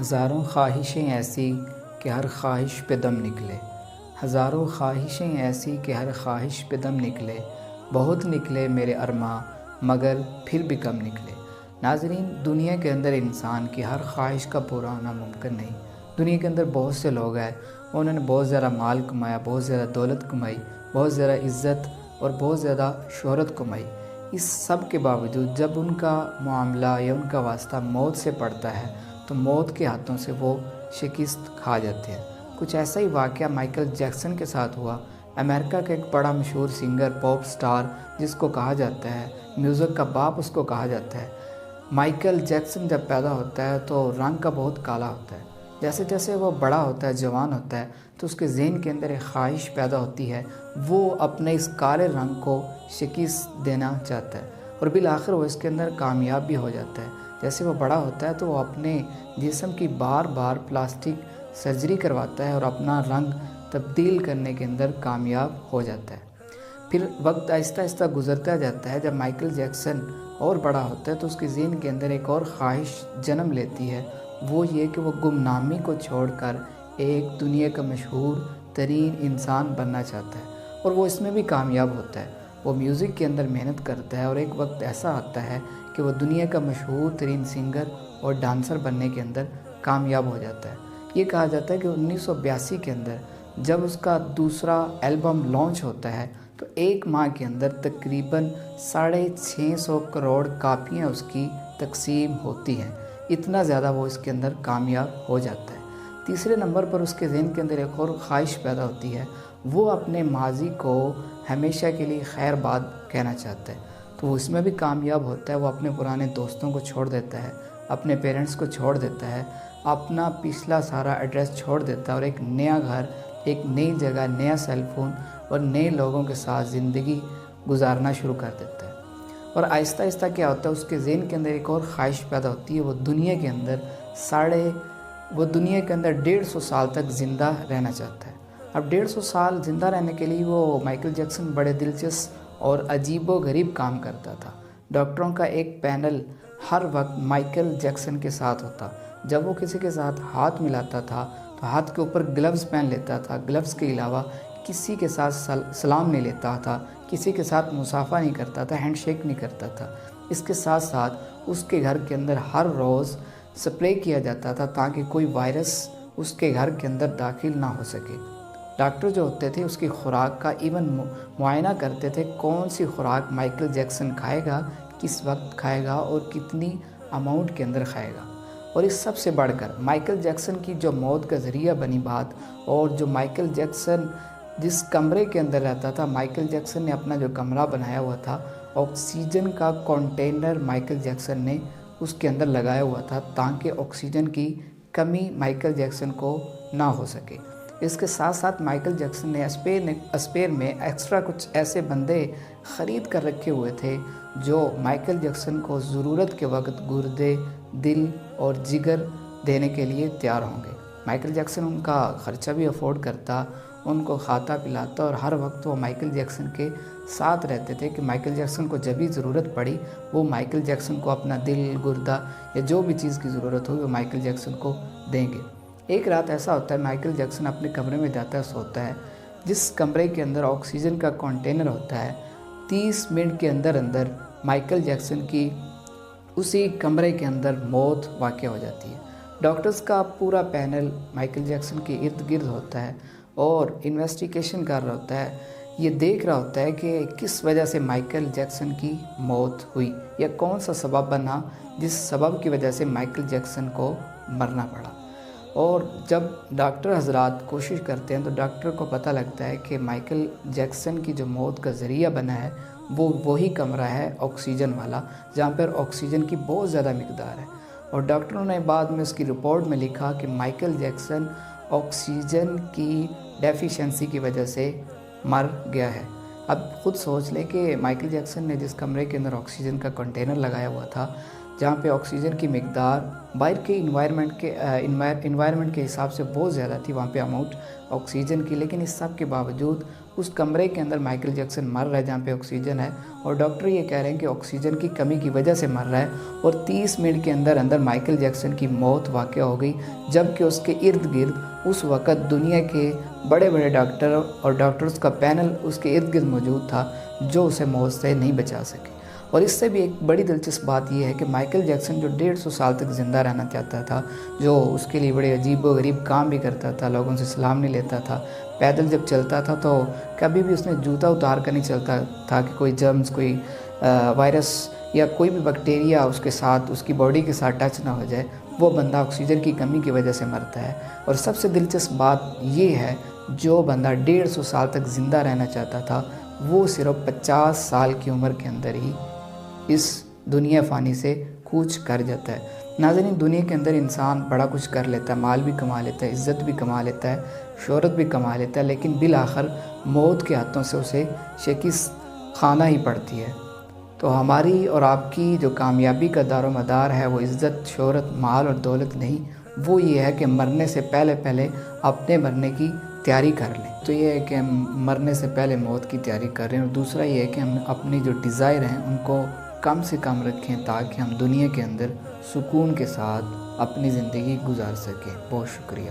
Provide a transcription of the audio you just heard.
ہزاروں خواہشیں ایسی کہ ہر خواہش پہ دم نکلے، ہزاروں خواہشیں ایسی کہ ہر خواہش پہ دم نکلے، بہت نکلے میرے ارماں مگر پھر بھی کم نکلے۔ ناظرین، دنیا کے اندر انسان کی ہر خواہش کا پورا ہونا ممکن نہیں۔ دنیا کے اندر بہت سے لوگ ہیں، انہوں نے بہت زیادہ مال کمایا، بہت زیادہ دولت کمائی، بہت زیادہ عزت اور بہت زیادہ شہرت کمائی۔ اس سب کے باوجود جب ان کا معاملہ یا ان کا واسطہ موت سے پڑتا ہے تو موت کے ہاتھوں سے وہ شکست کھا جاتے ہیں۔ کچھ ایسا ہی واقعہ مائیکل جیکسن کے ساتھ ہوا۔ امریکہ کا ایک بڑا مشہور سنگر، پاپ سٹار جس کو کہا جاتا ہے میوزک کا باپ، اس کو کہا جاتا ہے۔ مائیکل جیکسن جب پیدا ہوتا ہے تو رنگ کا بہت کالا ہوتا ہے۔ جیسے جیسے وہ بڑا ہوتا ہے، جوان ہوتا ہے، تو اس کے ذہن کے اندر ایک خواہش پیدا ہوتی ہے، وہ اپنے اس کالے رنگ کو شکست دینا چاہتا ہے اور بالآخر وہ اس کے اندر کامیاب بھی ہو جاتا ہے۔ جیسے وہ بڑا ہوتا ہے تو وہ اپنے جسم کی بار بار پلاسٹک سرجری کرواتا ہے اور اپنا رنگ تبدیل کرنے کے اندر کامیاب ہو جاتا ہے۔ پھر وقت آہستہ آہستہ گزرتا جاتا ہے۔ جب مائیکل جیکسن اور بڑا ہوتا ہے تو اس کے ذہن کے اندر ایک اور خواہش جنم لیتی ہے، وہ یہ کہ وہ گمنامی کو چھوڑ کر ایک دنیا کا مشہور ترین انسان بننا چاہتا ہے، اور وہ اس میں بھی کامیاب ہوتا ہے۔ وہ میوزک کے اندر محنت کرتا ہے اور ایک وقت ایسا آتا ہے کہ وہ دنیا کا مشہور ترین سنگر اور ڈانسر بننے کے اندر کامیاب ہو جاتا ہے۔ یہ کہا جاتا ہے کہ 1982 کے اندر جب اس کا دوسرا البم لانچ ہوتا ہے تو ایک ماہ کے اندر تقریباً 650 کروڑ کاپیاں اس کی تقسیم ہوتی ہیں۔ اتنا زیادہ وہ اس کے اندر کامیاب ہو جاتا ہے۔ تیسرے نمبر پر اس کے ذہن کے اندر ایک اور خواہش پیدا ہوتی ہے، وہ اپنے ماضی کو ہمیشہ کے لیے خیر بات کہنا چاہتا ہے، تو وہ اس میں بھی کامیاب ہوتا ہے۔ وہ اپنے پرانے دوستوں کو چھوڑ دیتا ہے، اپنے پیرنٹس کو چھوڑ دیتا ہے، اپنا پچھلا سارا ایڈریس چھوڑ دیتا ہے اور ایک نیا گھر، ایک نئی جگہ، نیا سیل فون اور نئے لوگوں کے ساتھ زندگی گزارنا شروع کر دیتا ہے۔ اور آہستہ آہستہ کیا ہوتا ہے، اس کے ذہن کے اندر ایک اور خواہش پیدا ہوتی ہے، وہ دنیا کے اندر 150 سال تک زندہ رہنا چاہتا ہے۔ اب 150 سال زندہ رہنے کے لیے وہ مائیکل جیکسن بڑے دلچسپ اور عجیب و غریب کام کرتا تھا۔ ڈاکٹروں کا ایک پینل ہر وقت مائیکل جیکسن کے ساتھ ہوتا۔ جب وہ کسی کے ساتھ ہاتھ ملاتا تھا تو ہاتھ کے اوپر گلوز پہن لیتا تھا۔ گلوز کے علاوہ کسی کے ساتھ سلام نہیں لیتا تھا، کسی کے ساتھ مصافحہ نہیں کرتا تھا، ہینڈ شیک نہیں کرتا تھا۔ اس کے ساتھ ساتھ اس کے گھر کے اندر ہر روز سپرے کیا جاتا تھا تاکہ کوئی وائرس اس کے گھر کے اندر داخل نہ ہو سکے۔ ڈاکٹر جو ہوتے تھے اس کی خوراک کا ایون معائنہ کرتے تھے، کون سی خوراک مائیکل جیکسن کھائے گا، کس وقت کھائے گا اور کتنی اماؤنٹ کے اندر کھائے گا۔ اور اس سب سے بڑھ کر مائیکل جیکسن کی جو موت کا ذریعہ بنی بات، اور جو مائیکل جیکسن جس کمرے کے اندر رہتا تھا، مائیکل جیکسن نے اپنا جو کمرہ بنایا ہوا تھا، آکسیجن کا کنٹینر مائیکل جیکسن نے اس کے اندر لگایا ہوا تھا تاکہ آکسیجن کی کمی مائیکل جیکسن کو نہ ہو سکے۔ اس کے ساتھ ساتھ مائیکل جیکسن نے اسپیئر میں ایکسٹرا کچھ ایسے بندے خرید کر رکھے ہوئے تھے جو مائیکل جیکسن کو ضرورت کے وقت گردے، دل اور جگر دینے کے لیے تیار ہوں گے۔ مائیکل جیکسن ان کا خرچہ بھی افورڈ کرتا، ان کو کھاتا پلاتا، اور ہر وقت وہ مائیکل جیکسن کے ساتھ رہتے تھے کہ مائیکل جیکسن کو جب بھی ضرورت پڑی وہ مائیکل جیکسن کو اپنا دل، گردہ یا جو بھی چیز کی ضرورت ہوگی وہ مائیکل جیکسن کو دیں گے۔ ایک رات ایسا ہوتا ہے، مائیکل جیکسن اپنے کمرے میں جاتا ہے، سوتا ہے۔ جس کمرے کے اندر آکسیجن کا کنٹینر ہوتا ہے، 30 منٹ کے اندر اندر مائیکل جیکسن کی اسی کمرے کے اندر موت واقع ہو جاتی ہے۔ ڈاکٹرز کا پورا پینل مائیکل جیکسن کے ارد گرد ہوتا ہے اور انویسٹیگیشن کر رہا ہوتا ہے، یہ دیکھ رہا ہوتا ہے کہ کس وجہ سے مائیکل جیکسن کی موت ہوئی یا کون سا سبب بنا جس سبب کی وجہ سے مائیکل جیکسن کو مرنا پڑا۔ اور جب ڈاکٹر حضرات کوشش کرتے ہیں تو ڈاکٹر کو پتہ لگتا ہے کہ مائیکل جیکسن کی جو موت کا ذریعہ بنا ہے وہ وہی کمرہ ہے آکسیجن والا جہاں پر آکسیجن کی بہت زیادہ مقدار ہے۔ اور ڈاکٹروں نے بعد میں اس کی رپورٹ میں لکھا کہ مائیکل جیکسن آکسیجن کی ڈیفیشنسی کی وجہ سے مر گیا ہے۔ اب خود سوچ لیں کہ مائیکل جیکسن نے جس کمرے کے اندر آکسیجن کا کنٹینر لگایا ہوا تھا، جہاں پہ آکسیجن کی مقدار باہر کے انوائرمنٹ کے حساب سے بہت زیادہ تھی وہاں پہ اماؤنٹ آکسیجن کی، لیکن اس سب کے باوجود اس کمرے کے اندر مائیکل جیکسن مر رہا ہے جہاں پہ آکسیجن ہے، اور ڈاکٹر یہ کہہ رہے ہیں کہ آکسیجن کی کمی کی وجہ سے مر رہا ہے، اور 30 منٹ کے اندر مائیکل جیکسن کی موت واقع ہو گئی، جبکہ اس کے ارد گرد اس وقت دنیا کے بڑے بڑے ڈاکٹر اور ڈاکٹرز کا پینل اس کے ارد گرد موجود تھا جو اسے موت سے نہیں بچا سکے۔ اور اس سے بھی ایک بڑی دلچسپ بات یہ ہے کہ مائیکل جیکسن جو 150 سال تک زندہ رہنا چاہتا تھا، جو اس کے لیے بڑے عجیب و غریب کام بھی کرتا تھا، لوگوں سے سلام نہیں لیتا تھا، پیدل جب چلتا تھا تو کبھی بھی اس نے جوتا اتار کر نہیں چلتا تھا کہ کوئی جرمز، کوئی وائرس یا کوئی بھی بیکٹیریا اس کے ساتھ، اس کی باڈی کے ساتھ ٹچ نہ ہو جائے، وہ بندہ آکسیجن کی کمی کی وجہ سے مرتا ہے۔ اور سب سے دلچسپ بات یہ ہے، جو بندہ 150 سال تک زندہ رہنا چاہتا تھا وہ صرف 50 سال کی عمر کے اندر ہی اس دنیا فانی سے کوچ کر جاتا ہے۔ ناظرین، دنیا کے اندر انسان بڑا کچھ کر لیتا ہے، مال بھی کما لیتا ہے، عزت بھی کما لیتا ہے، شہرت بھی کما لیتا ہے، لیکن بالآخر موت کے ہاتھوں سے اسے شکست کھانا ہی پڑتی ہے۔ تو ہماری اور آپ کی جو کامیابی کا دار و مدار ہے وہ عزت، شہرت، مال اور دولت نہیں، وہ یہ ہے کہ مرنے سے پہلے اپنے مرنے کی تیاری کر لیں۔ تو یہ ہے کہ ہم مرنے سے پہلے موت کی تیاری کر رہے ہیں، اور دوسرا یہ ہے کہ ہم اپنی جو ڈیزائر ہیں ان کو کم سے کم رکھیں تاکہ ہم دنیا کے اندر سکون کے ساتھ اپنی زندگی گزار سکیں۔ بہت شکریہ۔